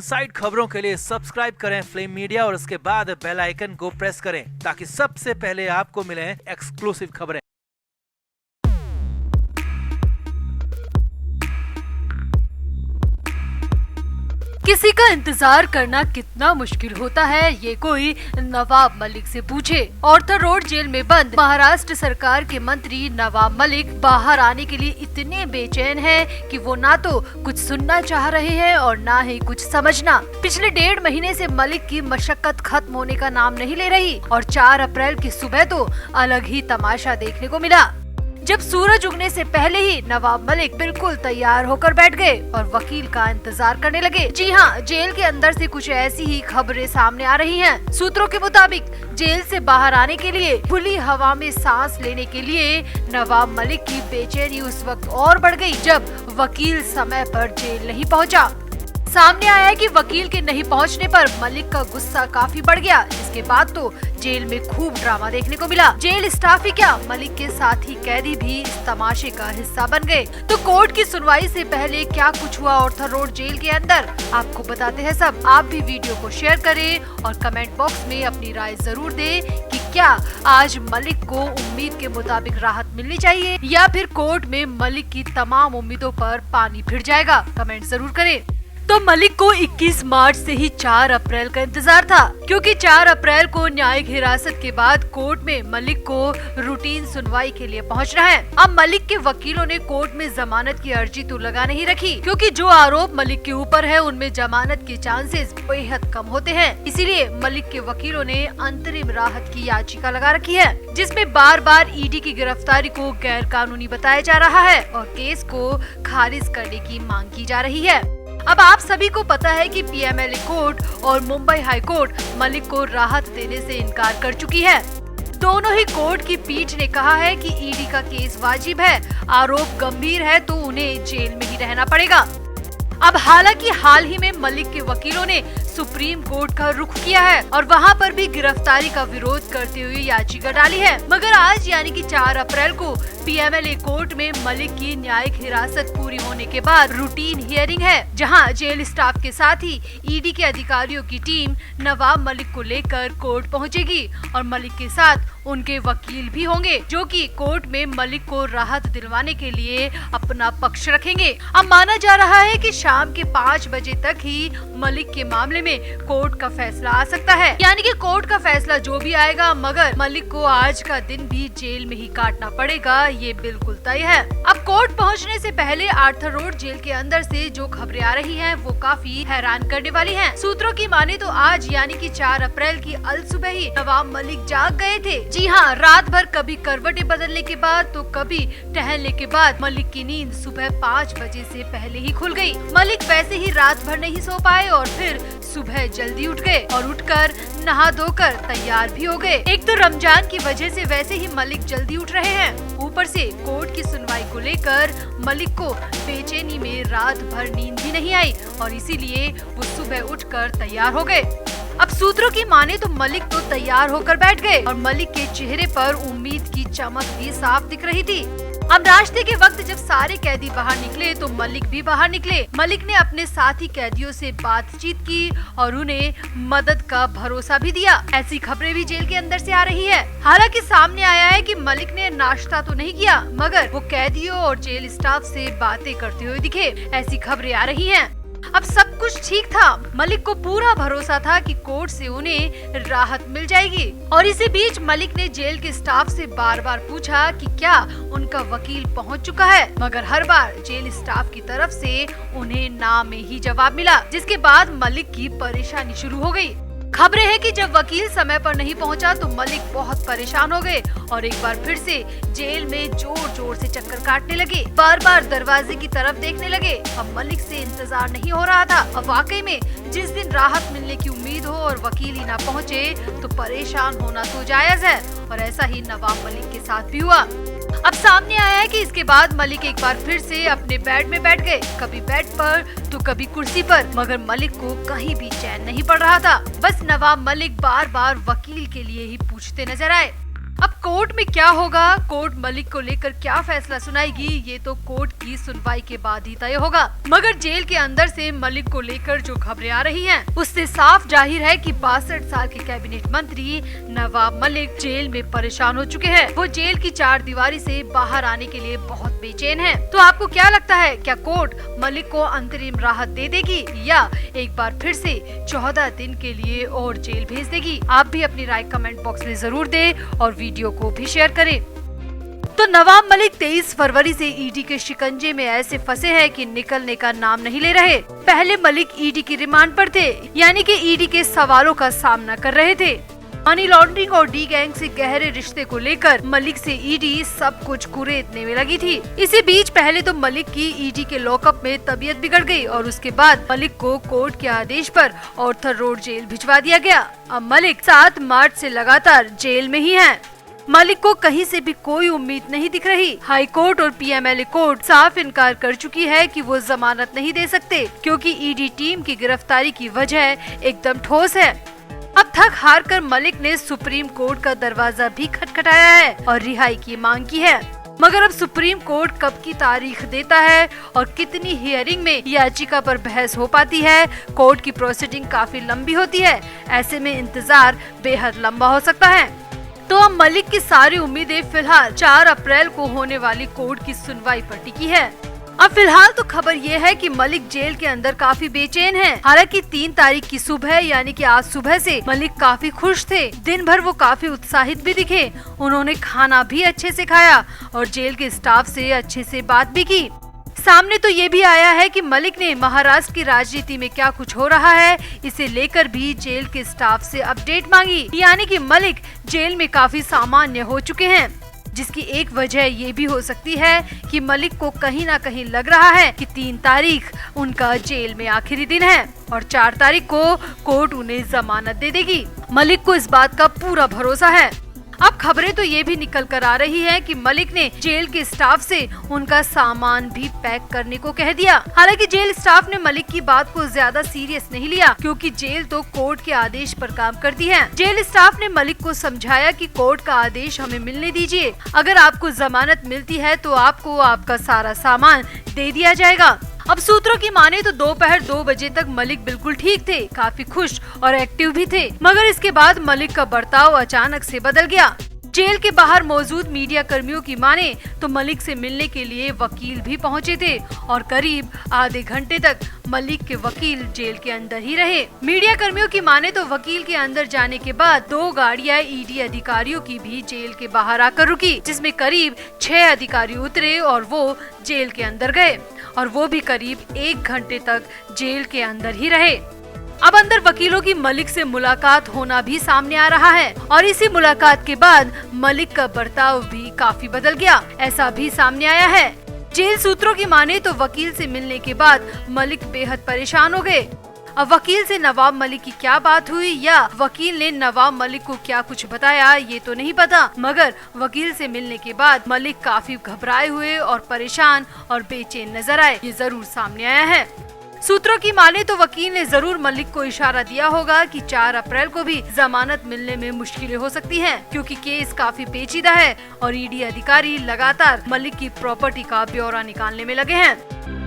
Side खबरों के लिए सब्सक्राइब करें फ्लेम मीडिया और उसके बाद बेल आइकन को प्रेस करें ताकि सबसे पहले आपको मिले एक्सक्लूसिव खबरें। किसी का इंतजार करना कितना मुश्किल होता है ये कोई नवाब मलिक से पूछे। ऑर्थर रोड जेल में बंद महाराष्ट्र सरकार के मंत्री नवाब मलिक बाहर आने के लिए इतने बेचैन हैं कि वो ना तो कुछ सुनना चाह रहे हैं और ना ही कुछ समझना। पिछले 1.5 महीने से मलिक की मशक्कत खत्म होने का नाम नहीं ले रही और 4 अप्रैल की सुबह तो अलग ही तमाशा देखने को मिला, जब सूरज उगने से पहले ही नवाब मलिक बिल्कुल तैयार होकर बैठ गए और वकील का इंतजार करने लगे। जी हाँ, जेल के अंदर से कुछ ऐसी ही खबरें सामने आ रही हैं। सूत्रों के मुताबिक जेल से बाहर आने के लिए खुली हवा में सांस लेने के लिए नवाब मलिक की बेचैनी उस वक्त और बढ़ गई जब वकील समय पर जेल नहीं पहुंचा। सामने आया है कि वकील के नहीं पहुंचने पर मलिक का गुस्सा काफी बढ़ गया। इसके बाद तो जेल में खूब ड्रामा देखने को मिला। जेल स्टाफ ही क्या, मलिक के साथ ही कैदी भी इस तमाशे का हिस्सा बन गए। तो कोर्ट की सुनवाई से पहले क्या कुछ हुआ ऑर्थर रोड जेल के अंदर, आपको बताते हैं सब। आप भी वीडियो को शेयर करें और कमेंट बॉक्स में अपनी राय जरूर दें कि क्या आज मलिक को उम्मीद के मुताबिक राहत मिलनी चाहिए या फिर कोर्ट में मलिक की तमाम उम्मीदों पर पानी फिर जाएगा। कमेंट जरूर करें। तो मलिक को 21 मार्च से ही 4 अप्रैल का इंतजार था, क्योंकि 4 अप्रैल को न्यायिक हिरासत के बाद कोर्ट में मलिक को रूटीन सुनवाई के लिए पहुंचना है। अब मलिक के वकीलों ने कोर्ट में जमानत की अर्जी तो लगा नहीं रखी, क्योंकि जो आरोप मलिक के ऊपर है उनमें जमानत के चांसेस बेहद कम होते हैं। इसीलिए मलिक के वकीलों ने अंतरिम राहत की याचिका लगा रखी है, जिसमें बार बार ईडी की गिरफ्तारी को गैर कानूनी बताया जा रहा है और केस को खारिज करने की मांग की जा रही है। अब आप सभी को पता है कि पीएमएलए कोर्ट और मुंबई हाई कोर्ट मलिक को राहत देने से इनकार कर चुकी है। दोनों ही कोर्ट की पीठ ने कहा है कि ईडी का केस वाजिब है, आरोप गंभीर है तो उन्हें जेल में ही रहना पड़ेगा। अब हालांकि हाल ही में मलिक के वकीलों ने सुप्रीम कोर्ट का रुख किया है और वहां पर भी गिरफ्तारी का विरोध करते हुए याचिका डाली है, मगर आज यानी कि 4 अप्रैल को पीएमएलए कोर्ट में मलिक की न्यायिक हिरासत पूरी होने के बाद रूटीन हियरिंग है, जहां जेल स्टाफ के साथ ही ईडी के अधिकारियों की टीम नवाब मलिक को लेकर कोर्ट पहुंचेगी और मलिक के साथ उनके वकील भी होंगे, जो कि कोर्ट में मलिक को राहत दिलवाने के लिए अपना पक्ष रखेंगे। अब माना जा रहा है कि शाम के 5 बजे तक ही मलिक के मामले में कोर्ट का फैसला आ सकता है, यानी कि कोर्ट का फैसला जो भी आएगा मगर मलिक को आज का दिन भी जेल में ही काटना पड़ेगा, ये बिल्कुल तय है। अब कोर्ट पहुंचने से पहले आर्थर रोड जेल के अंदर से जो खबरें आ रही हैं वो काफी हैरान करने वाली हैं। सूत्रों की माने तो आज यानी कि 4 अप्रैल की अलसुबह ही नवाब मलिक जाग गए थे। जी हाँ, रात भर कभी करवटें बदलने के बाद तो कभी टहलने के बाद मलिक की नींद सुबह 5 बजे से पहले ही खुल गई। मलिक वैसे ही रात भर नहीं सो पाए और फिर सुबह जल्दी उठ गए और उठकर नहा धोकर तैयार भी हो गए। एक तो रमजान की वजह से वैसे ही मलिक जल्दी उठ रहे हैं, ऊपर से कोर्ट की सुनवाई को लेकर मलिक को बेचैनी में रात भर नींद भी नहीं आई और इसीलिए वो सुबह उठकर तैयार हो गए। अब सूत्रों की माने तो मलिक तो तैयार होकर बैठ गए और मलिक के चेहरे पर उम्मीद की चमक भी साफ दिख रही थी। अब नाश्ते के वक्त जब सारे कैदी बाहर निकले तो मलिक भी बाहर निकले। मलिक ने अपने साथी कैदियों से बातचीत की और उन्हें मदद का भरोसा भी दिया। ऐसी खबरें भी जेल के अंदर से आ रही है। हालांकि सामने आया है कि मलिक ने नाश्ता तो नहीं किया मगर वो कैदियों और जेल स्टाफ से बातें करते हुए दिखे, ऐसी खबरें आ रही हैं। अब सब कुछ ठीक था, मलिक को पूरा भरोसा था कि कोर्ट से उन्हें राहत मिल जाएगी और इसी बीच मलिक ने जेल के स्टाफ से बार बार पूछा कि क्या उनका वकील पहुंच चुका है, मगर हर बार जेल स्टाफ की तरफ से उन्हें ना में ही जवाब मिला, जिसके बाद मलिक की परेशानी शुरू हो गई। खबरें हैं कि जब वकील समय पर नहीं पहुंचा तो मलिक बहुत परेशान हो गए और एक बार फिर से जेल में जोर जोर से चक्कर काटने लगे, बार बार दरवाजे की तरफ देखने लगे। अब मलिक से इंतजार नहीं हो रहा था। अब वाकई में जिस दिन राहत मिलने की उम्मीद हो और वकील ही ना पहुंचे तो परेशान होना तो जायज है और ऐसा ही नवाब मलिक के साथ भी हुआ। अब सामने आया है कि इसके बाद मलिक एक बार फिर से अपने बेड में बैठ गए, कभी बेड पर तो कभी कुर्सी पर, मगर मलिक को कहीं भी चैन नहीं पड़ रहा था। बस नवाब मलिक बार बार वकील के लिए ही पूछते नजर आए। अब कोर्ट में क्या होगा, कोर्ट मलिक को लेकर क्या फैसला सुनाएगी, ये तो कोर्ट की सुनवाई के बाद ही तय होगा। मगर जेल के अंदर से मलिक को लेकर जो खबरें आ रही हैं, उससे साफ जाहिर है कि 62 साल के कैबिनेट मंत्री नवाब मलिक जेल में परेशान हो चुके हैं। वो जेल की चारदीवारी से बाहर आने के लिए बहुत बेचैन हैं। तो आपको क्या लगता है, क्या कोर्ट मलिक को अंतरिम राहत दे देगी या एक बार फिर से 14 दिन के लिए और जेल भेज देगी? आप भी अपनी राय कमेंट बॉक्स में जरूर दें और वीडियो को भी शेयर करें। तो नवाब मलिक 23 फरवरी से ईडी के शिकंजे में ऐसे फंसे हैं कि निकलने का नाम नहीं ले रहे। पहले मलिक ईडी की रिमांड पर थे, यानी कि ईडी के सवालों का सामना कर रहे थे। मनी लॉन्ड्रिंग और डी गैंग से गहरे रिश्ते को लेकर मलिक से ईडी सब कुछ कुरेदने में लगी थी। इसी बीच पहले तो मलिक की ईडी के लॉकअप में तबीयत बिगड़ गई और उसके बाद मलिक को कोर्ट के आदेश पर ऑर्थर रोड जेल भिजवा दिया गया। अब मलिक 7 मार्च से लगातार जेल में ही है। मलिक को कहीं से भी कोई उम्मीद नहीं दिख रही। हाई कोर्ट और पीएमएलए कोर्ट साफ इनकार कर चुकी है कि वो जमानत नहीं दे सकते, क्योंकि ईडी टीम की गिरफ्तारी की वजह एकदम ठोस है। अब थक हार कर मलिक ने सुप्रीम कोर्ट का दरवाजा भी खटखटाया है और रिहाई की मांग की है। मगर अब सुप्रीम कोर्ट कब की तारीख देता है और कितनी हियरिंग में याचिका पर बहस हो पाती है, कोर्ट की प्रोसीडिंग काफी लंबी होती है। ऐसे में इंतजार बेहद लंबा हो सकता है। तो अब मलिक की सारी उम्मीदें फिलहाल 4 अप्रैल को होने वाली कोर्ट की सुनवाई पर टिकी है। अब फिलहाल तो खबर ये है कि मलिक जेल के अंदर काफी बेचैन हैं। हालांकि 3 तारीख की सुबह यानी कि आज सुबह से मलिक काफी खुश थे। दिन भर वो काफी उत्साहित भी दिखे। उन्होंने खाना भी अच्छे से खाया और जेल के स्टाफ से अच्छे से बात भी की। सामने तो ये भी आया है कि मलिक ने महाराष्ट्र की राजनीति में क्या कुछ हो रहा है, इसे लेकर भी जेल के स्टाफ से अपडेट मांगी। यानी कि मलिक जेल में काफी सामान्य हो चुके हैं, जिसकी एक वजह ये भी हो सकती है कि मलिक को कहीं ना कहीं लग रहा है कि 3 तारीख उनका जेल में आखिरी दिन है और 4 तारीख को कोर्ट उन्हें जमानत दे देगी। मलिक को इस बात का पूरा भरोसा है। अब खबरें तो ये भी निकल कर आ रही है कि मलिक ने जेल के स्टाफ से उनका सामान भी पैक करने को कह दिया। हालांकि जेल स्टाफ ने मलिक की बात को ज्यादा सीरियस नहीं लिया, क्योंकि जेल तो कोर्ट के आदेश पर काम करती है। जेल स्टाफ ने मलिक को समझाया कि कोर्ट का आदेश हमें मिलने दीजिए, अगर आपको जमानत मिलती है तो आपको आपका सारा सामान दे दिया जाएगा। अब सूत्रों की माने तो दोपहर 2 बजे तक मलिक बिल्कुल ठीक थे, काफी खुश और एक्टिव भी थे। मगर इसके बाद मलिक का बर्ताव अचानक से बदल गया। जेल के बाहर मौजूद मीडिया कर्मियों की माने तो मलिक से मिलने के लिए वकील भी पहुंचे थे और करीब आधे घंटे तक मलिक के वकील जेल के अंदर ही रहे। मीडिया कर्मियों की माने तो वकील के अंदर जाने के बाद 2 गाड़ियां ईडी अधिकारियों की भी जेल के बाहर आकर रुकी, जिसमें करीब 6 अधिकारी उतरे और वो जेल के अंदर गए और वो भी करीब 1 घंटे तक जेल के अंदर ही रहे। अब अंदर वकीलों की मलिक से मुलाकात होना भी सामने आ रहा है और इसी मुलाकात के बाद मलिक का बर्ताव भी काफी बदल गया, ऐसा भी सामने आया है। जेल सूत्रों की माने तो वकील से मिलने के बाद मलिक बेहद परेशान हो गए। अब वकील से नवाब मलिक की क्या बात हुई या वकील ने नवाब मलिक को क्या कुछ बताया, ये तो नहीं पता। मगर वकील से मिलने के बाद मलिक काफी घबराए हुए और परेशान और बेचैन नजर आए, ये जरूर सामने आया है। सूत्रों की माने तो वकील ने जरूर मलिक को इशारा दिया होगा कि 4 अप्रैल को भी जमानत मिलने में मुश्किलें हो सकती हैं, क्योंकि केस काफी पेचीदा है और ईडी अधिकारी लगातार मलिक की प्रॉपर्टी का ब्यौरा निकालने में लगे हैं।